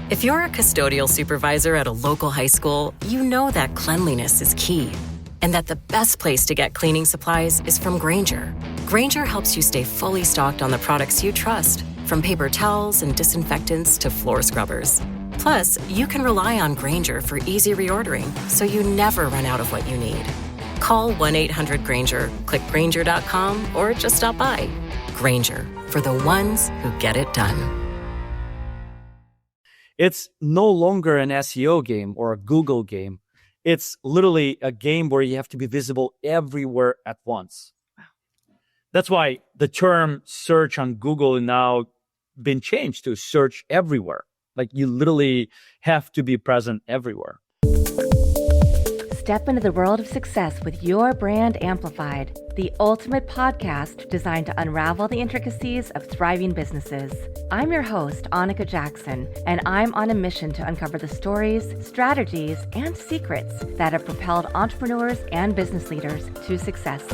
If you're a custodial supervisor at a local high school, you know that cleanliness is key and that the best place to get cleaning supplies is from Grainger. Grainger helps you stay fully stocked on the products you trust, from paper towels and disinfectants to floor scrubbers. Plus, you can rely on Grainger for easy reordering, so you never run out of what you need. Call 1-800-GRAINGER, click Grainger.com, or just stop by. Grainger, for the ones who get it done. It's no longer an SEO game or a Google game. It's literally a game where you have to be visible everywhere at once. That's why the term search on Google now been changed to search everywhere. Like you literally have to be present everywhere. Step into the world of success with your brand amplified, the ultimate podcast designed to unravel the intricacies of thriving businesses. I'm your host, Annika Jackson, and I'm on a mission to uncover the stories, strategies, and secrets that have propelled entrepreneurs and business leaders to success.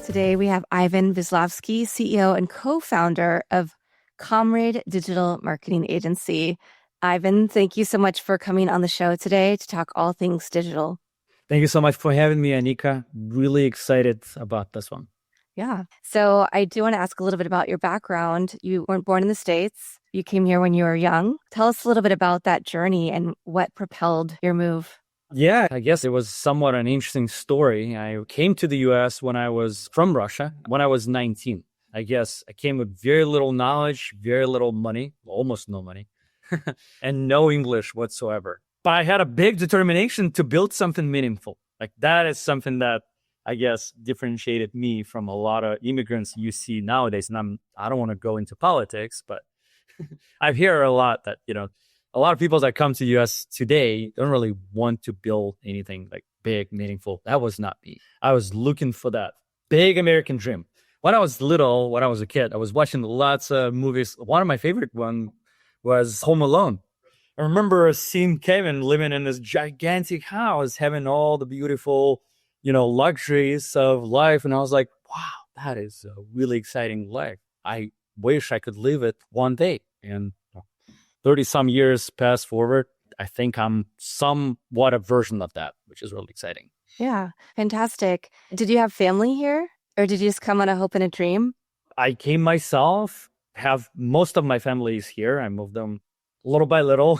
Today, we have Ivan Vislavskiy, CEO and co-founder of Comrade Digital Marketing Agency. Ivan, thank you so much for coming on the show today to talk all things digital. Thank you so much for having me, Annika. Really excited about this one. Yeah. So I do want to ask a little bit about your background. You weren't born in the States. You came here when you were young. Tell us a little bit about that journey and what propelled your move. Yeah, I guess it was somewhat an interesting story. I came to the US when I was from Russia, when I was 19. I guess I came with very little knowledge, very little money, almost no money, and no English whatsoever. But I had a big determination to build something meaningful. Like that is something that I guess differentiated me from a lot of immigrants you see nowadays. And I don't want to go into politics, but I hear a lot that, a lot of people that come to the US today don't really want to build anything like big, meaningful. That was not me. I was looking for that big American dream. When I was little, when I was a kid, I was watching lots of movies. One of my favorite ones was Home Alone. I remember seeing Kevin living in this gigantic house, having all the beautiful, luxuries of life. And I was like, wow, that is a really exciting life. I wish I could live it one day. And 30 some years past forward, I think I'm somewhat a version of that, which is really exciting. Yeah, fantastic. Did you have family here? Or did you just come on a hope and a dream? I came myself, have most of my family is here. I moved them little by little.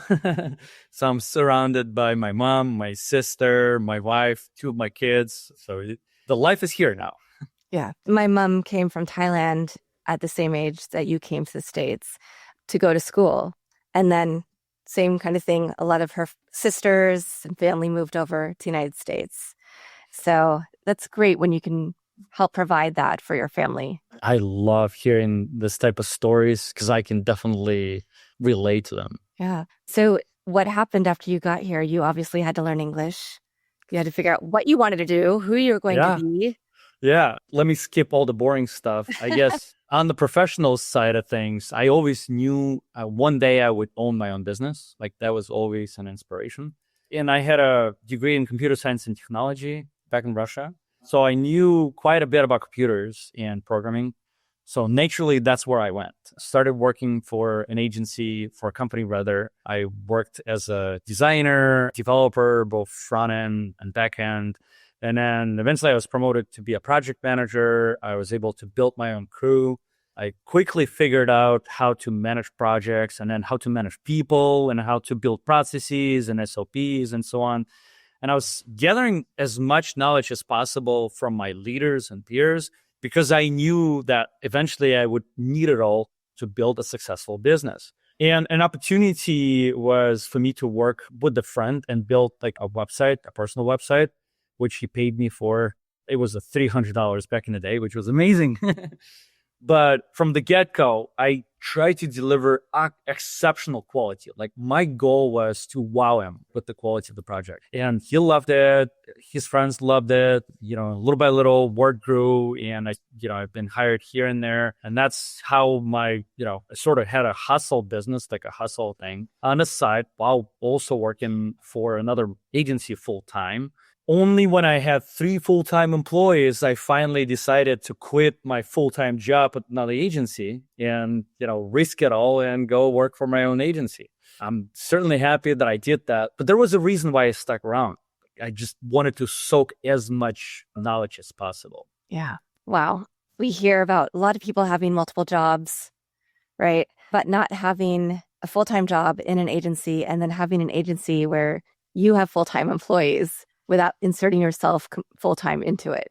So I'm surrounded by my mom, my sister, my wife, 2 of my kids. So the life is here now. Yeah. My mom came from Thailand at the same age that you came to the States to go to school. And then same kind of thing. A lot of her sisters and family moved over to the United States. So that's great when you can help provide that for your family. I love hearing this type of stories because I can definitely relate to them. Yeah. So what happened after you got here? You obviously had to learn English. You had to figure out what you wanted to do, who you were going to be. Yeah. Let me skip all the boring stuff. I guess on the professional side of things, I always knew one day I would own my own business. Like that was always an inspiration. And I had a degree in computer science and technology back in Russia. So I knew quite a bit about computers and programming. So naturally, that's where I went. Started working for an agency, for a company rather. I worked as a designer, developer, both front end and back end. And then eventually I was promoted to be a project manager. I was able to build my own crew. I quickly figured out how to manage projects and then how to manage people and how to build processes and SOPs and so on. And I was gathering as much knowledge as possible from my leaders and peers because I knew that eventually I would need it all to build a successful business. And an opportunity was for me to work with a friend and build like a website, a personal website, which he paid me for. It was $300 back in the day, which was amazing. But from the get-go, I tried to deliver exceptional quality. Like my goal was to wow him with the quality of the project. And he loved it. His friends loved it. Little by little, word grew. And I've been hired here and there. And that's how I sort of had a hustle business, like a hustle thing on the side while also working for another agency full time. Only when I had 3 full-time employees, I finally decided to quit my full-time job at another agency and, risk it all and go work for my own agency. I'm certainly happy that I did that, but there was a reason why I stuck around. I just wanted to soak as much knowledge as possible. Yeah. Wow. We hear about a lot of people having multiple jobs, right? But not having a full-time job in an agency and then having an agency where you have full-time employees without inserting yourself full-time into it.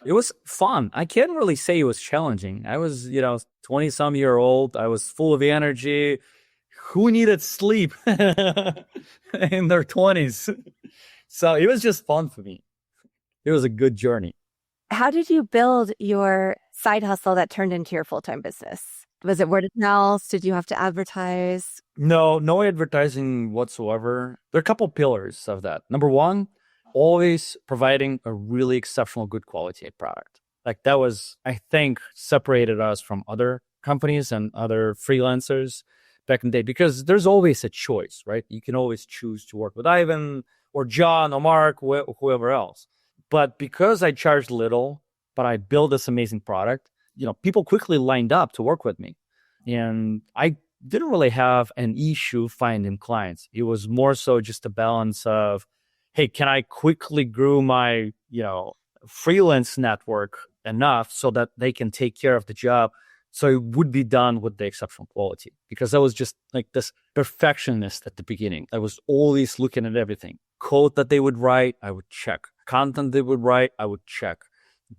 It was fun. I can't really say it was challenging. I was, 20-some-year-old. I was full of energy. Who needed sleep in their 20s? So it was just fun for me. It was a good journey. How did you build your side hustle that turned into your full-time business? Was it word of mouth? Did you have to advertise? No advertising whatsoever. There are a couple pillars of that. Number one, always providing a really exceptional, good quality product. Like that was, I think, separated us from other companies and other freelancers back in the day, because there's always a choice, right? You can always choose to work with Ivan or John or Mark, whoever else. But because I charged little, but I built this amazing product, people quickly lined up to work with me. And I didn't really have an issue finding clients. It was more so just a balance of, hey, can I quickly grow my, freelance network enough so that they can take care of the job, so it would be done with the exceptional quality? Because I was just like this perfectionist at the beginning. I was always looking at everything. Code that they would write, I would check. Content they would write, I would check.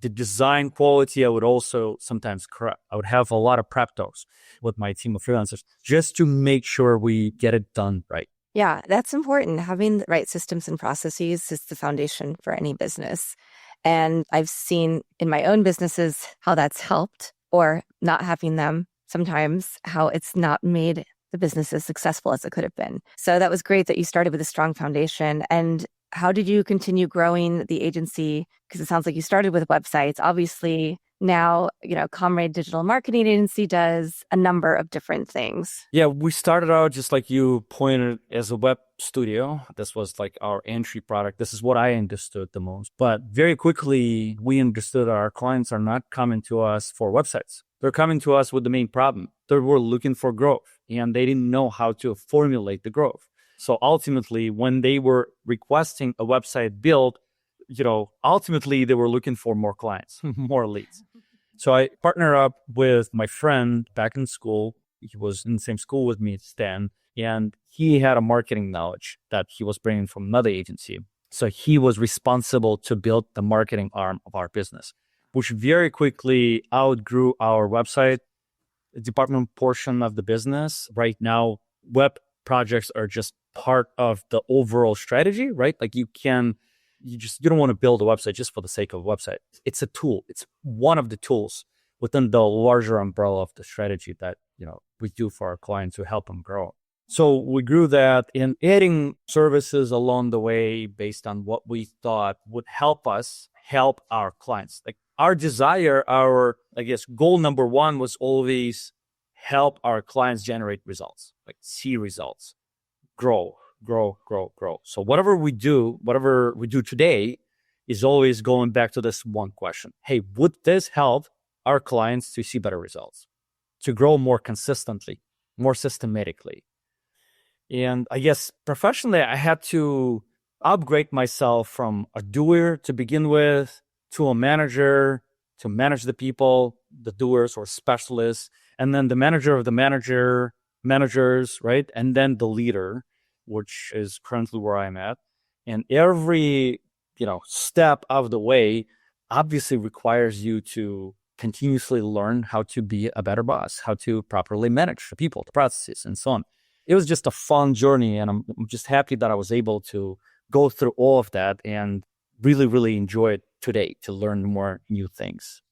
The design quality, I would also sometimes correct. I would have a lot of prep talks with my team of freelancers just to make sure we get it done right. Yeah, that's important. Having the right systems and processes is the foundation for any business. And I've seen in my own businesses how that's helped, or not having them sometimes, how it's not made the business as successful as it could have been. So that was great that you started with a strong foundation. And how did you continue growing the agency? Because it sounds like you started with websites. Obviously, now, Comrade Digital Marketing Agency does a number of different things. Yeah, we started out just like you pointed as a web studio. This was like our entry product. This is what I understood the most. But very quickly, we understood our clients are not coming to us for websites. They're coming to us with the main problem. They were looking for growth, and they didn't know how to formulate the growth. So ultimately, when they were requesting a website build, ultimately they were looking for more clients, more leads. So I partnered up with my friend back in school. He was in the same school with me, Stan, and he had a marketing knowledge that he was bringing from another agency. So he was responsible to build the marketing arm of our business, which very quickly outgrew our website department portion of the business. Right now, web projects are just part of the overall strategy, right? Like you don't want to build a website just for the sake of a website. It's a tool. It's one of the tools within the larger umbrella of the strategy that, we do for our clients to help them grow. So we grew that in adding services along the way based on what we thought would help us help our clients. Like our desire, goal number one was always help our clients generate results, like see results, grow. So whatever we do today is always going back to this one question. Hey, would this help our clients to see better results, to grow more consistently, more systematically? And I guess professionally, I had to upgrade myself from a doer to begin with to a manager, to manage the people, the doers or specialists, and then the manager of the managers, right? And then the leader, which is currently where I'm at. And every, step of the way obviously requires you to continuously learn how to be a better boss, how to properly manage the people, the processes, and so on. It was just a fun journey, and I'm just happy that I was able to go through all of that and really, really enjoy it today to learn more new things.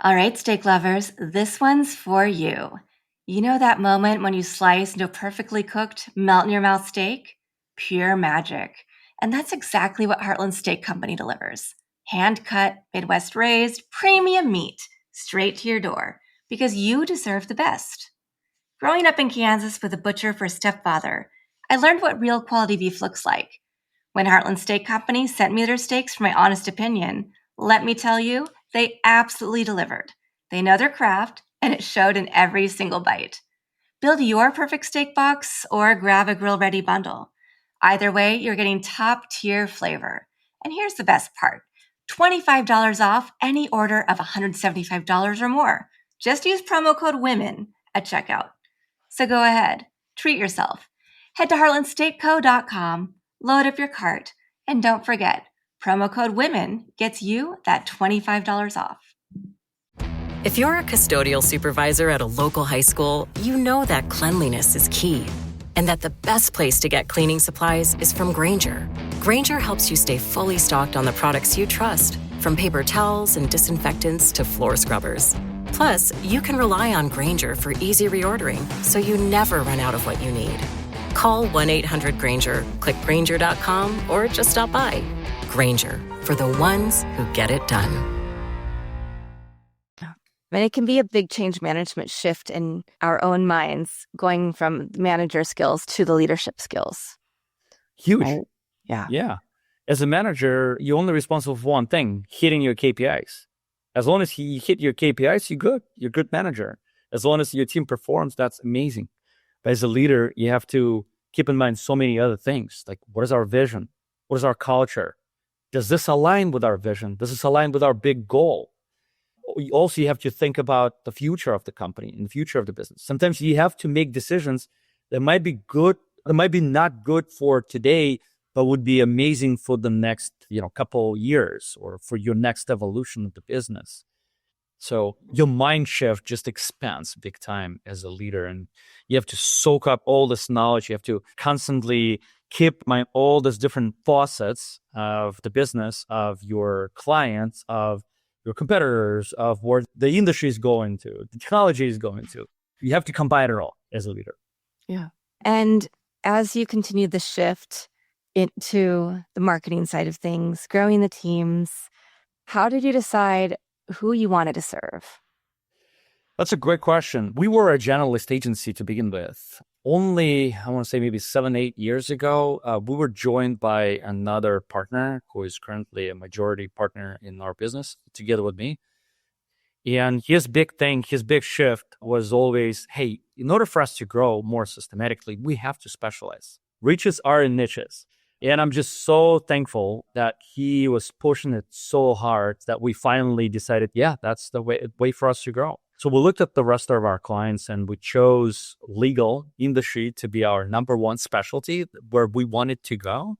All right, steak lovers, this one's for you. You know that moment when you slice into a perfectly cooked, melt-in-your-mouth steak? Pure magic. And that's exactly what Heartland Steak Company delivers. Hand-cut, Midwest-raised, premium meat, straight to your door, because you deserve the best. Growing up in Kansas with a butcher for a stepfather, I learned what real quality beef looks like. When Heartland Steak Company sent me their steaks for my honest opinion, let me tell you, they absolutely delivered. They know their craft, and it showed in every single bite. Build your perfect steak box or grab a grill-ready bundle. Either way, you're getting top-tier flavor. And here's the best part. $25 off any order of $175 or more. Just use promo code WOMEN at checkout. So go ahead, treat yourself. Head to heartlandsteakco.com, load up your cart, and don't forget, promo code WOMEN gets you that $25 off. If you're a custodial supervisor at a local high school, you know that cleanliness is key, and that the best place to get cleaning supplies is from Grainger. Grainger helps you stay fully stocked on the products you trust, from paper towels and disinfectants to floor scrubbers. Plus, you can rely on Grainger for easy reordering, so you never run out of what you need. Call 1-800-GRAINGER, click Grainger.com, or just stop by. Grainger, for the ones who get it done. And it can be a big change management shift in our own minds, going from manager skills to the leadership skills. Huge. Right? Yeah. Yeah. As a manager, you're only responsible for one thing, hitting your KPIs. As long as you hit your KPIs, you're good. You're a good manager. As long as your team performs, that's amazing. But as a leader, you have to keep in mind so many other things. Like, what is our vision? What is our culture? Does this align with our vision? Does this align with our big goal? Also, you have to think about the future of the company and the future of the business. Sometimes you have to make decisions that might be good, that might be not good for today, but would be amazing for the next, couple years or for your next evolution of the business. So your mind shift just expands big time as a leader, and you have to soak up all this knowledge. You have to constantly keep in mind all these different facets of the business, of your clients, of your competitors, of where the industry is going to, the technology is going to. You have to combine it all as a leader. Yeah. And as you continue the shift into the marketing side of things, growing the teams, how did you decide who you wanted to serve? That's a great question. We were a generalist agency to begin with. Only, I want to say maybe 7-8 years ago, we were joined by another partner who is currently a majority partner in our business together with me. And his big shift was always, hey, in order for us to grow more systematically, we have to specialize. Riches are in niches. And I'm just so thankful that he was pushing it so hard that we finally decided, yeah, that's the way for us to grow. So we looked at the rest of our clients and we chose legal industry to be our number one specialty where we wanted to go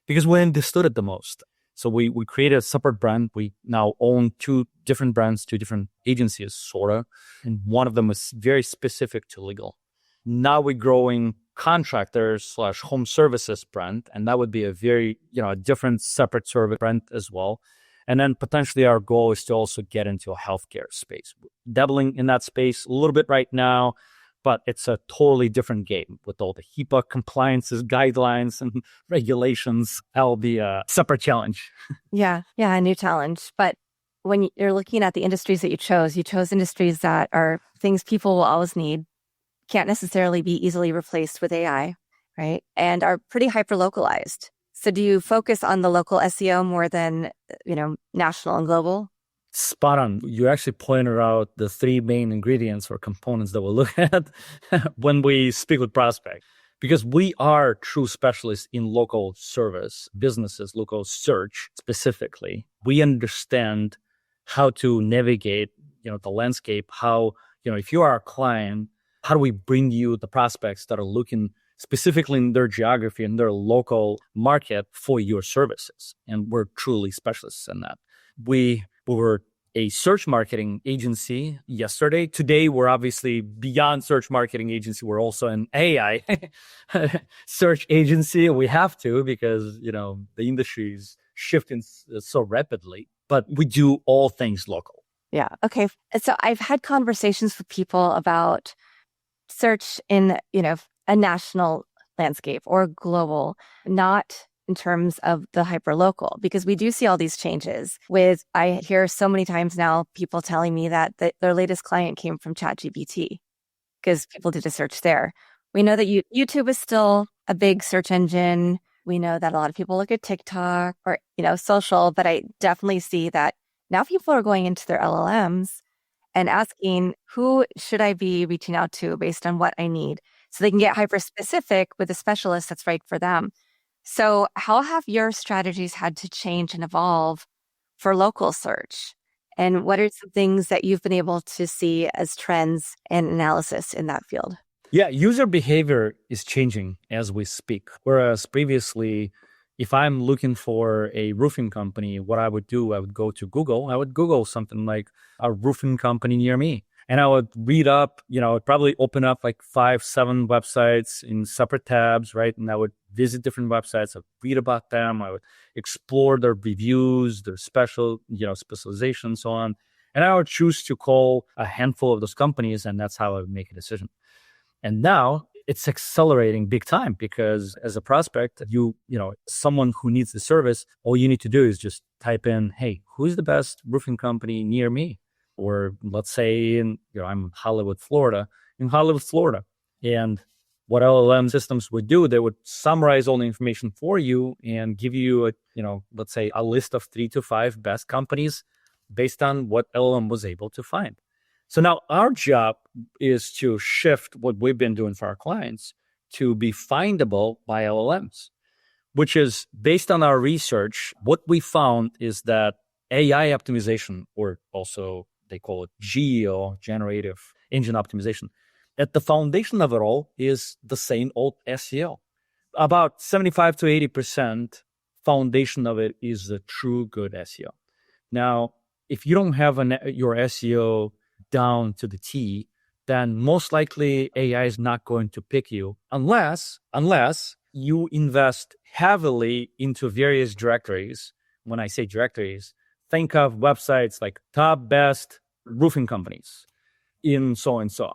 because we understood it the most. So we created a separate brand. We now own 2 different brands, 2 different agencies, sort of. And one of them is very specific to legal. Now we're growing contractors/home services brand, and that would be a very, a different separate service brand as well. And then potentially our goal is to also get into a healthcare space. Dabbling in that space a little bit right now, but it's a totally different game with all the HIPAA compliances, guidelines, and regulations. That'll be a separate challenge. Yeah, a new challenge. But when you're looking at the industries that you chose industries that are things people will always need, can't necessarily be easily replaced with AI, right? And are pretty hyper-localized. So do you focus on the local SEO more than, national and global? Spot on. You actually pointed out the 3 main ingredients or components that we'll look at when we speak with prospects. Because we are true specialists in local service, businesses, local search specifically. We understand how to navigate, the landscape, how, if you are a client, how do we bring you the prospects that are looking specifically in their geography and their local market for your services? And we're truly specialists in that. We were a search marketing agency yesterday. Today, we're obviously beyond search marketing agency. We're also an AI search agency. We have to because, the industry is shifting so rapidly. But we do all things local. Yeah. Okay. So I've had conversations with people about search in, a national landscape or global, not in terms of the hyper-local, because we do see all these changes I hear so many times now people telling me that their latest client came from ChatGPT because people did a search there. We know that YouTube is still a big search engine. We know that a lot of people look at TikTok or, social, but I definitely see that now people are going into their LLMs and asking, who should I be reaching out to based on what I need? So they can get hyper specific with a specialist that's right for them. So how have your strategies had to change and evolve for local search? And what are some things that you've been able to see as trends and analysis in that field? Yeah, user behavior is changing as we speak. Whereas previously, if I'm looking for a roofing company, what I would do, I would go to Google. I would Google something like a roofing company near me. And I would read up, I'd probably open up like 5, 7 websites in separate tabs, right? And I would visit different websites. I'd read about them. I would explore their reviews, their specialization, so on. And I would choose to call a handful of those companies, and that's how I would make a decision. And now it's accelerating big time because as a prospect, someone who needs the service, all you need to do is just type in, hey, who's the best roofing company near me? Or let's say I'm in Hollywood, Florida. And what LLM systems would do, they would summarize all the information for you and give you let's say a list of 3 to 5 best companies based on what LLM was able to find. So now our job is to shift what we've been doing for our clients to be findable by LLMs, which is based on our research. What we found is that AI optimization, or also they call it GEO, generative engine optimization, at the foundation of it all is the same old SEO. About 75 to 80% foundation of it is the true good SEO. Now, if you don't have your SEO down to the T, then most likely AI is not going to pick you unless you invest heavily into various directories. When I say directories, think of websites like top best roofing companies in so and so.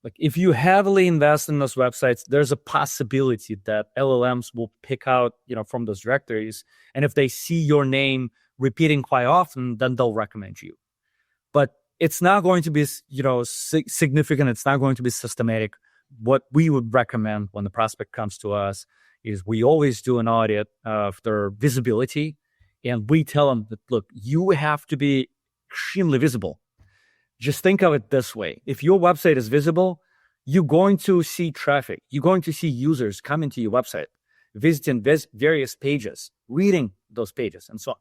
Like if you heavily invest in those websites, there's a possibility that LLMs will pick out, from those directories. And if they see your name repeating quite often, then they'll recommend you. But it's not going to be, significant. It's not going to be systematic. What we would recommend when the prospect comes to us is we always do an audit of their visibility. And we tell them that, look, you have to be extremely visible. Just think of it this way. If your website is visible, you're going to see traffic. You're going to see users coming to your website, visiting various pages, reading those pages, and so on.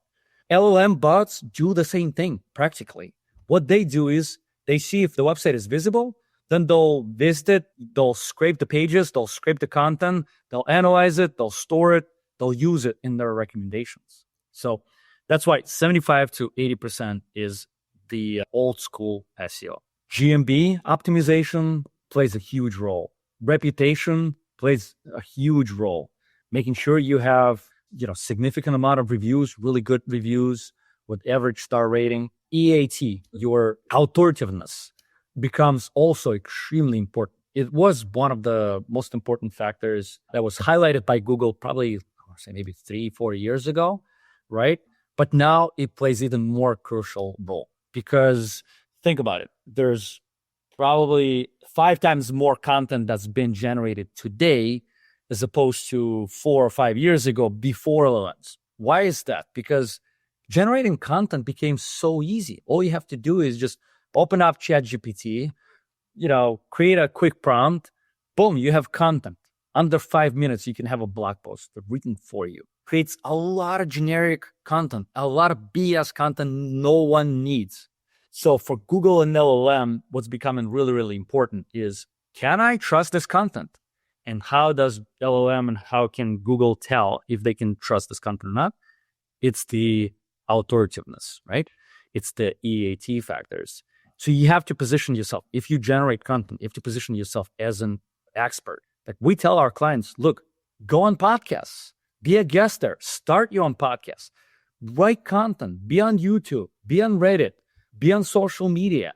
LLM bots do the same thing practically. What they do is they see if the website is visible, then they'll visit it, they'll scrape the pages, they'll scrape the content, they'll analyze it, they'll store it, they'll use it in their recommendations. So that's why 75 to 80% is the old school SEO. GMB optimization plays a huge role. Reputation plays a huge role. Making sure you have, significant amount of reviews, really good reviews with average star rating. EAT, your authoritativeness, becomes also extremely important. It was one of the most important factors that was highlighted by Google probably, maybe 3-4 years ago, right? But now it plays even more crucial role because think about it. There's probably 5 times more content that's been generated today as opposed to 4 or 5 years ago before LLMs. Why is that? Because generating content became so easy. All you have to do is just open up ChatGPT, create a quick prompt. Boom, you have content. Under 5 minutes, you can have a blog post written for you. Creates a lot of generic content, a lot of BS content no one needs. So for Google and LLM, what's becoming really, really important is, can I trust this content? And how does LLM and how can Google tell if they can trust this content or not? It's the authoritativeness, right? It's the EAT factors. So you have to position yourself. If you generate content, you have to position yourself as an expert. Like we tell our clients, look, go on podcasts, be a guest there, start your own podcast, write content, be on YouTube, be on Reddit, be on social media.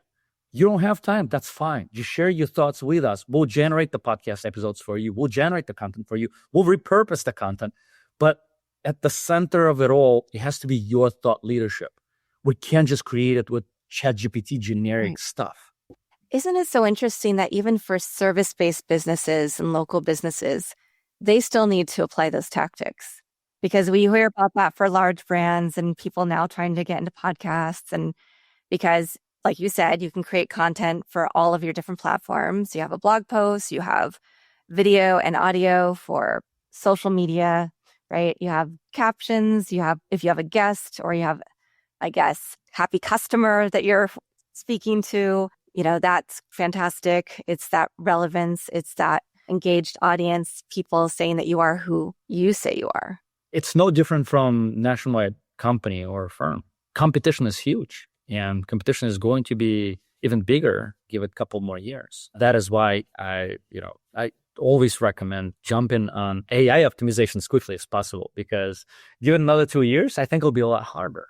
You don't have time, that's fine. Just share your thoughts with us. We'll generate the podcast episodes for you. We'll generate the content for you. We'll repurpose the content. But at the center of it all, it has to be your thought leadership. We can't just create it with ChatGPT generic stuff. Isn't it so interesting that even for service-based businesses and local businesses, they still need to apply those tactics, because we hear about that for large brands and people now trying to get into podcasts. And because, like you said, you can create content for all of your different platforms. You have a blog post, you have video and audio for social media, right? You have captions, you have, if you have a guest, or you have, I guess, happy customer that you're speaking to, that's fantastic. It's that relevance. It's that engaged audience, people saying that you are who you say you are. It's no different from nationwide company or firm. Competition is huge, and competition is going to be even bigger. Give it a couple more years. That is why I always recommend jumping on AI optimization as quickly as possible, because given another 2 years, I think it'll be a lot harder.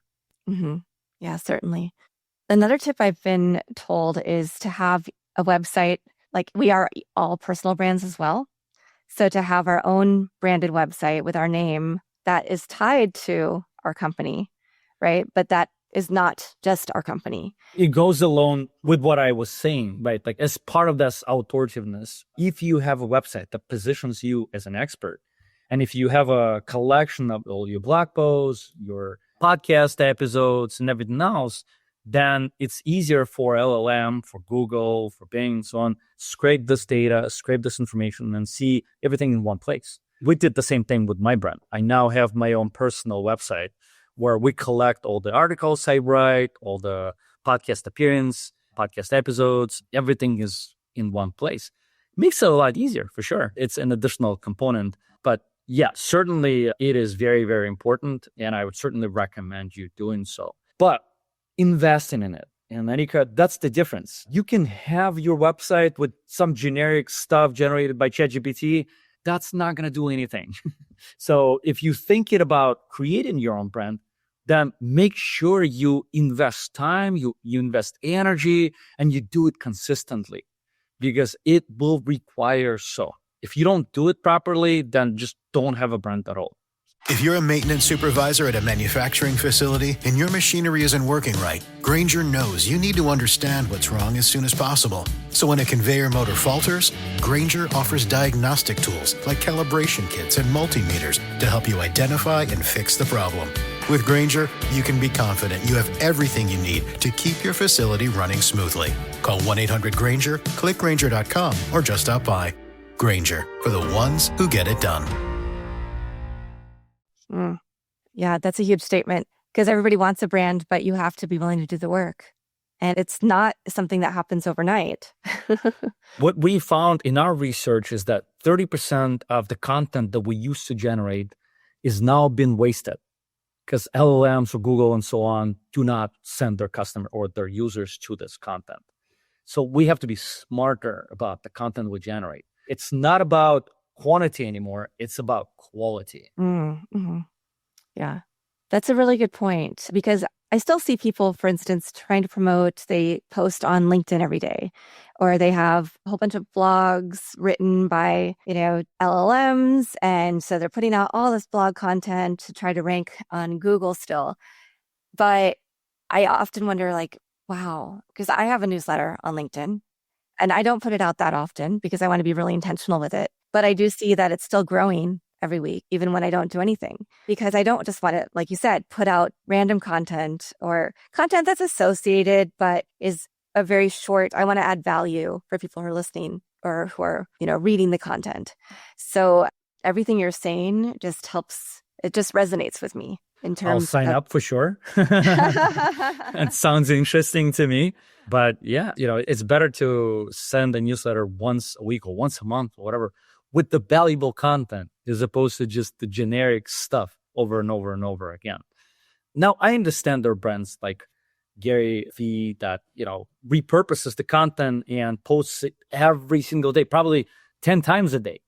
Mm-hmm. Yeah, certainly. Another tip I've been told is to have a website, like we are all personal brands as well. So to have our own branded website with our name that is tied to our company, right? But that is not just our company. It goes along with what I was saying, right? Like as part of this authoritiveness, if you have a website that positions you as an expert, and if you have a collection of all your blog posts, your podcast episodes, and everything else, then it's easier for LLM, for Google, for Bing, and so on, scrape this data, scrape this information, and see everything in one place. We did the same thing with my brand. I now have my own personal website where we collect all the articles I write, all the podcast appearance, podcast episodes, everything is in one place. Makes it a lot easier, for sure. It's an additional component. But yeah, certainly it is very, very important. And I would certainly recommend you doing so. But investing in it. And Anika, that's the difference. You can have your website with some generic stuff generated by ChatGPT. That's not going to do anything. So if you're thinking about creating your own brand, then make sure you invest time, you invest energy, and you do it consistently, because it will require so. If you don't do it properly, then just don't have a brand at all. If you're a maintenance supervisor at a manufacturing facility and your machinery isn't working right, Grainger knows you need to understand what's wrong as soon as possible. So when a conveyor motor falters, Grainger offers diagnostic tools like calibration kits and multimeters to help you identify and fix the problem. With Grainger, you can be confident you have everything you need to keep your facility running smoothly. Call 1-800-GRAINGER, click Grainger.com, or just stop by. Grainger, for the ones who get it done. Yeah, that's a huge statement, because everybody wants a brand, but you have to be willing to do the work. And it's not something that happens overnight. What we found in our research is that 30% of the content that we used to generate is now been wasted, because LLMs or Google and so on do not send their customer or their users to this content. So we have to be smarter about the content we generate. It's not about quantity anymore. It's about quality. Mm-hmm. Yeah, that's a really good point, because I still see people, for instance, trying to promote, they post on LinkedIn every day, or they have a whole bunch of blogs written by, LLMs. And so they're putting out all this blog content to try to rank on Google still. But I often wonder, like, wow, because I have a newsletter on LinkedIn and I don't put it out that often because I want to be really intentional with it. But I do see that it's still growing every week, even when I don't do anything, because I don't just want to, like you said, put out random content or content that's associated, but is a very short, I want to add value for people who are listening or who are, reading the content. So everything you're saying just helps. It just resonates with me in terms I'll sign up for sure. It sounds interesting to me. But yeah, it's better to send a newsletter once a week or once a month or whatever, with the valuable content, as opposed to just the generic stuff over and over and over again. Now, I understand there are brands like Gary Vee that, repurposes the content and posts it every single day, probably 10 times a day.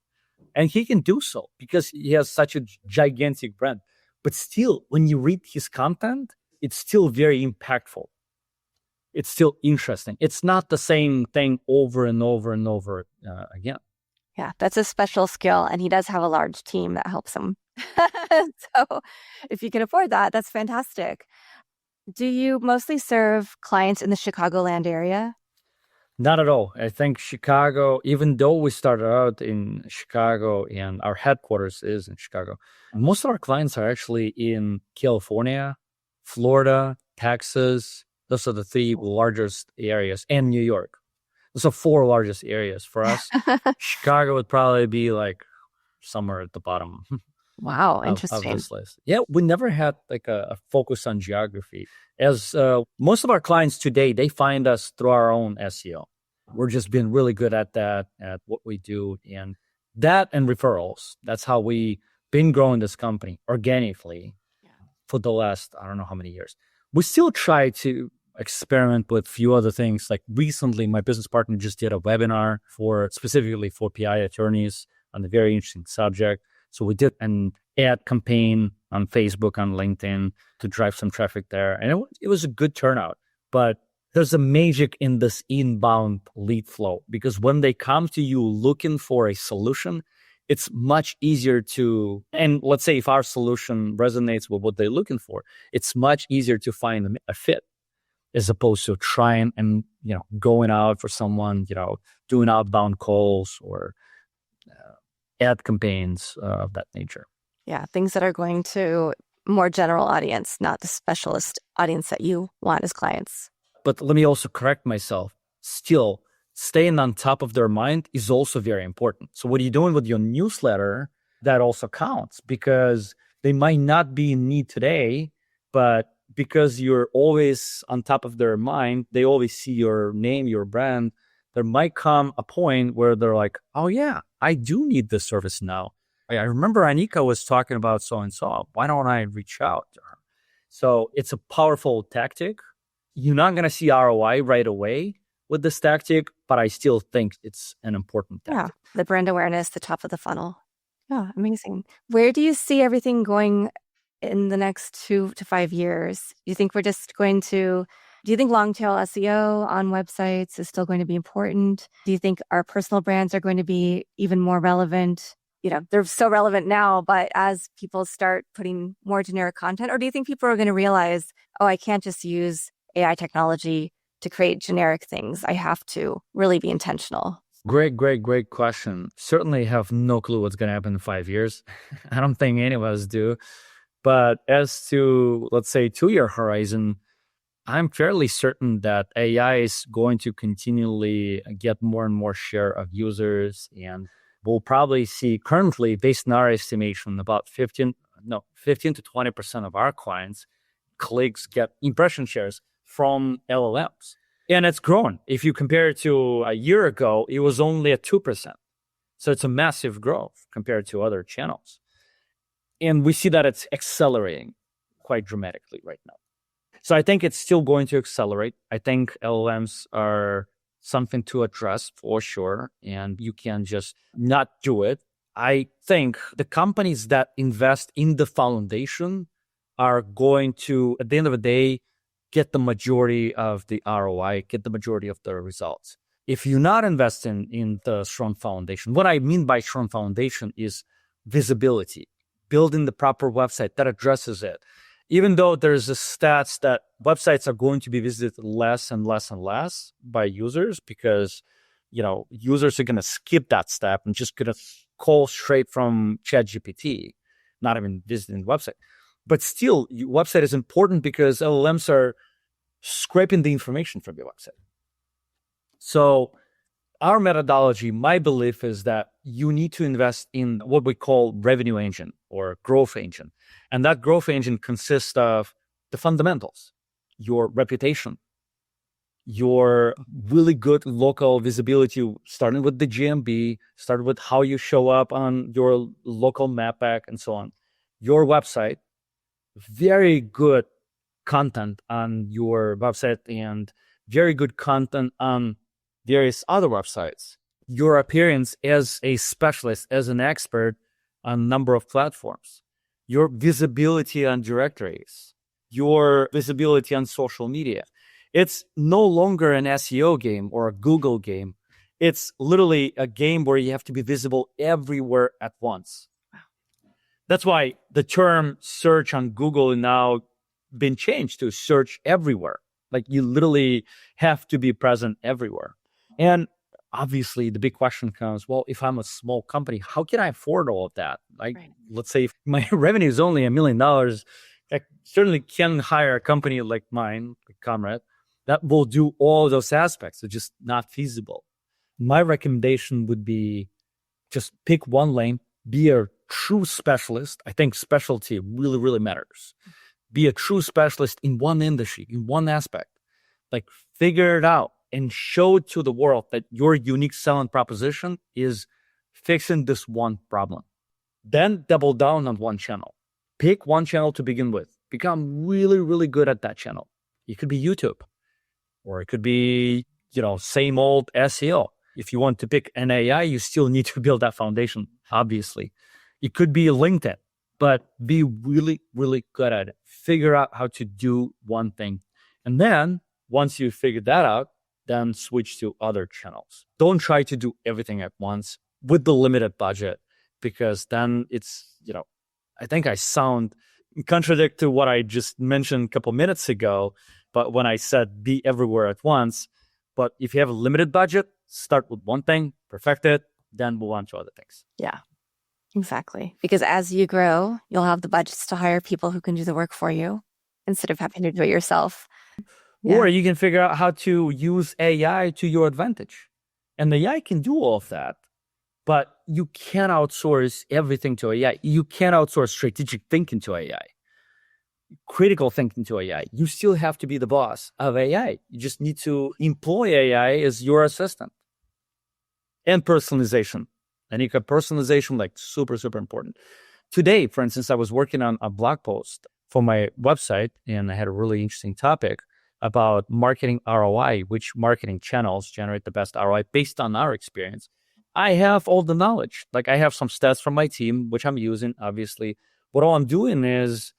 And he can do so because he has such a gigantic brand. But still, when you read his content, it's still very impactful. It's still interesting. It's not the same thing over and over and over again. Yeah, that's a special skill. And he does have a large team that helps him. So if you can afford that, that's fantastic. Do you mostly serve clients in the Chicagoland area? Not at all. I think Chicago, even though we started out in Chicago and our headquarters is in Chicago, most of our clients are actually in California, Florida, Texas. Those are the three largest areas, and New York. Those are four largest areas for us. Chicago would probably be like somewhere at the bottom Wow, of interesting. this list. Yeah, we never had like a focus on geography. As most of our clients today, they find us through our own SEO. We're just been really good at that, at what we do, and that and referrals. That's how we been growing this company organically for the last, I don't know how many years. We still try to experiment with few other things. Like recently, my business partner just did a webinar specifically for PI attorneys on a very interesting subject. So we did an ad campaign on Facebook, on LinkedIn to drive some traffic there. And it was a good turnout. But there's a magic in this inbound lead flow, because when they come to you looking for a solution, it's much easier to, and let's say if our solution resonates with what they're looking for, it's much easier to find a fit as opposed to trying and, going out for someone, doing outbound calls or ad campaigns of that nature. Yeah, things that are going to more general audience, not the specialist audience that you want as clients. But let me also correct myself. Still, staying on top of their mind is also very important. So what are you doing with your newsletter? That also counts, because they might not be in need today, but because you're always on top of their mind, they always see your name, your brand. There might come a point where they're like, oh yeah, I do need this service now. I remember Anika was talking about so-and-so. Why don't I reach out to her? So it's a powerful tactic. You're not going to see ROI right away with this tactic, but I still think it's an important tactic. Yeah, the brand awareness, the top of the funnel. Yeah, amazing. Where do you see everything going in the next 2 to 5 years? Do you think long tail SEO on websites is still going to be important? Do you think our personal brands are going to be even more relevant? They're so relevant now, but as people start putting more generic content, or do you think people are going to realize, oh, I can't just use AI technology to create generic things. I have to really be intentional. Great question. Certainly have no clue what's going to happen in 5 years. I don't think any of us do. But as to, let's say, 2-year horizon, I'm fairly certain that AI is going to continually get more and more share of users. And we'll probably see currently, based on our estimation, about 15 to 20% of our clients clicks get impression shares from LLMs. And it's grown. If you compare it to a year ago, it was only at 2%. So it's a massive growth compared to other channels. And we see that it's accelerating quite dramatically right now. So I think it's still going to accelerate. I think LLMs are something to address for sure. And you can just not do it. I think the companies that invest in the foundation are going to, at the end of the day, get the majority of the ROI, get the majority of the results. If you're not investing in the strong foundation, what I mean by strong foundation is visibility, building the proper website that addresses it. Even though there's a stats that websites are going to be visited less and less and less by users, because users are going to skip that step and just going to call straight from ChatGPT, not even visiting the website. But still, your website is important because LLMs are scraping the information from your website. So our methodology, my belief is that you need to invest in what we call revenue engine or growth engine. And that growth engine consists of the fundamentals, your reputation, your really good local visibility, starting with the GMB, starting with how you show up on your local map pack and so on. Your website, very good content on your website and very good content on various other websites. Your appearance as a specialist, as an expert on a number of platforms. Your visibility on directories. Your visibility on social media. It's no longer an SEO game or a Google game. It's literally a game where you have to be visible everywhere at once. That's why the term search on Google now been changed to search everywhere. Like you literally have to be present everywhere. And obviously, the big question comes, well, if I'm a small company, how can I afford all of that? Like, let's say if my revenue is only $1 million, I certainly can hire a company like mine, like Comrade, that will do all those aspects. It's just not feasible. My recommendation would be just pick one lane, be a true specialist. I think specialty really, really matters. Be a true specialist in one industry, in one aspect. Like, figure it out and show to the world that your unique selling proposition is fixing this one problem. Then double down on one channel. Pick one channel to begin with. Become really, really good at that channel. It could be YouTube, or it could be, same old SEO. If you want to pick an AI, you still need to build that foundation, obviously. It could be LinkedIn, but be really, really good at it. Figure out how to do one thing. And then once you figure that out, then switch to other channels. Don't try to do everything at once with the limited budget, because then it's, I think I sound contradict to what I just mentioned a couple minutes ago, but when I said be everywhere at once. But if you have a limited budget, start with one thing, perfect it, then move on to other things. Yeah, exactly. Because as you grow, you'll have the budgets to hire people who can do the work for you instead of having to do it yourself. Yeah. Or you can figure out how to use AI to your advantage. And the AI can do all of that, but you can't outsource everything to AI. You can't outsource strategic thinking to AI, critical thinking to AI. You still have to be the boss of AI. You just need to employ AI as your assistant. And personalization. And you got personalization, like super, super important. Today, for instance, I was working on a blog post for my website, and I had a really interesting topic about marketing ROI, which marketing channels generate the best ROI based on our experience. I have all the knowledge. Like, I have some stats from my team, which I'm using, obviously. But all I'm doing is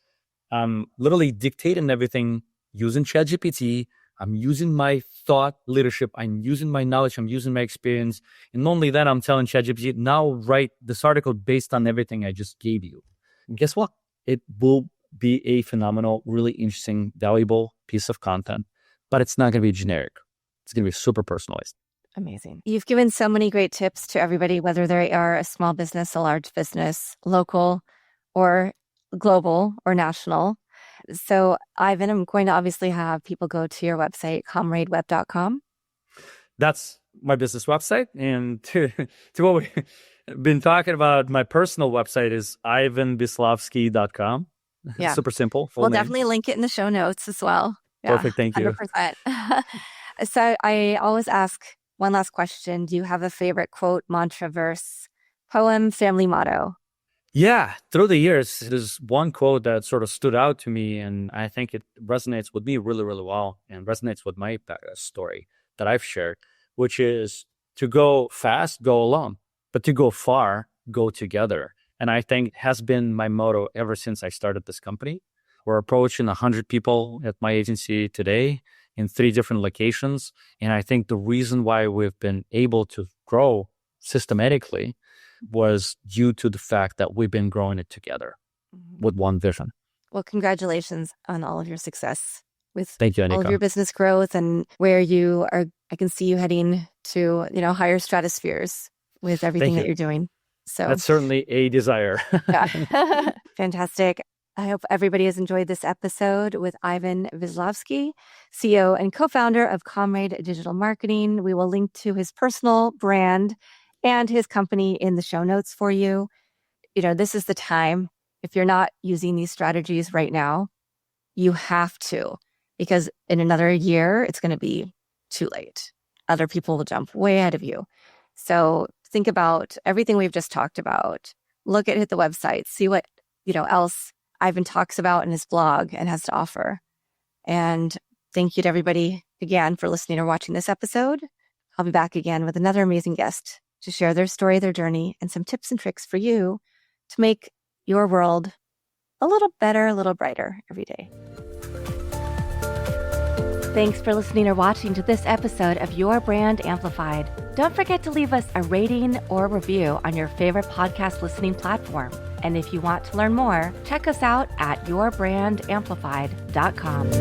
I'm literally dictating everything using ChatGPT. I'm using my thought leadership. I'm using my knowledge. I'm using my experience. And only then I'm telling ChatGPT, now write this article based on everything I just gave you. And guess what? It will be a phenomenal, really interesting, valuable piece of content, but it's not going to be generic. It's going to be super personalized. Amazing. You've given so many great tips to everybody, whether they are a small business, a large business, local or global or national. So, Ivan, I'm going to obviously have people go to your website, comradeweb.com. That's my business website. And to what we've been talking about, my personal website is ivanvislavskiy.com. Yeah. Super simple. We'll definitely link it in the show notes as well. Yeah, perfect. Thank you. 100%. So I always ask one last question. Do you have a favorite quote, mantra, verse, poem, family motto? Yeah, through the years, there's one quote that sort of stood out to me, and I think it resonates with me really, really well, and resonates with my story that I've shared, which is to go fast, go alone, but to go far, go together. And I think it has been my motto ever since I started this company. We're approaching 100 people at my agency today in 3 different locations. And I think the reason why we've been able to grow systematically was due to the fact that we've been growing it together with one vision. Well, congratulations on all of your success with Thank you, Anika. all of your business growth and where you are. I can see you heading to, higher stratospheres with everything that you're doing. So that's certainly a desire. Yeah. Fantastic. I hope everybody has enjoyed this episode with Ivan Vislavskiy, CEO and co-founder of Comrade Digital Marketing. We will link to his personal brand and his company in the show notes for you. This is the time. If you're not using these strategies right now, you have to, because in another year, it's going to be too late. Other people will jump way ahead of you. So think about everything we've just talked about. Hit the website, see what, else Ivan talks about in his blog and has to offer. And thank you to everybody again for listening or watching this episode. I'll be back again with another amazing guest to share their story, their journey, and some tips and tricks for you to make your world a little better, a little brighter every day. Thanks for listening or watching to this episode of Your Brand Amplified. Don't forget to leave us a rating or review on your favorite podcast listening platform. And if you want to learn more, check us out at yourbrangamplified.com.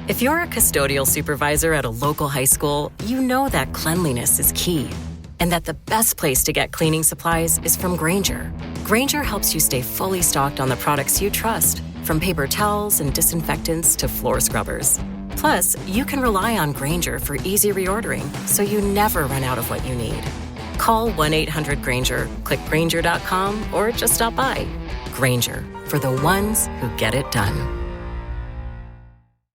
If you're a custodial supervisor at a local high school, you know that cleanliness is key, and that the best place to get cleaning supplies is from Grainger. Grainger helps you stay fully stocked on the products you trust, from paper towels and disinfectants to floor scrubbers. Plus, you can rely on Grainger for easy reordering, so you never run out of what you need. Call 1-800-GRAINGER, click Grainger.com, or just stop by. Grainger, for the ones who get it done.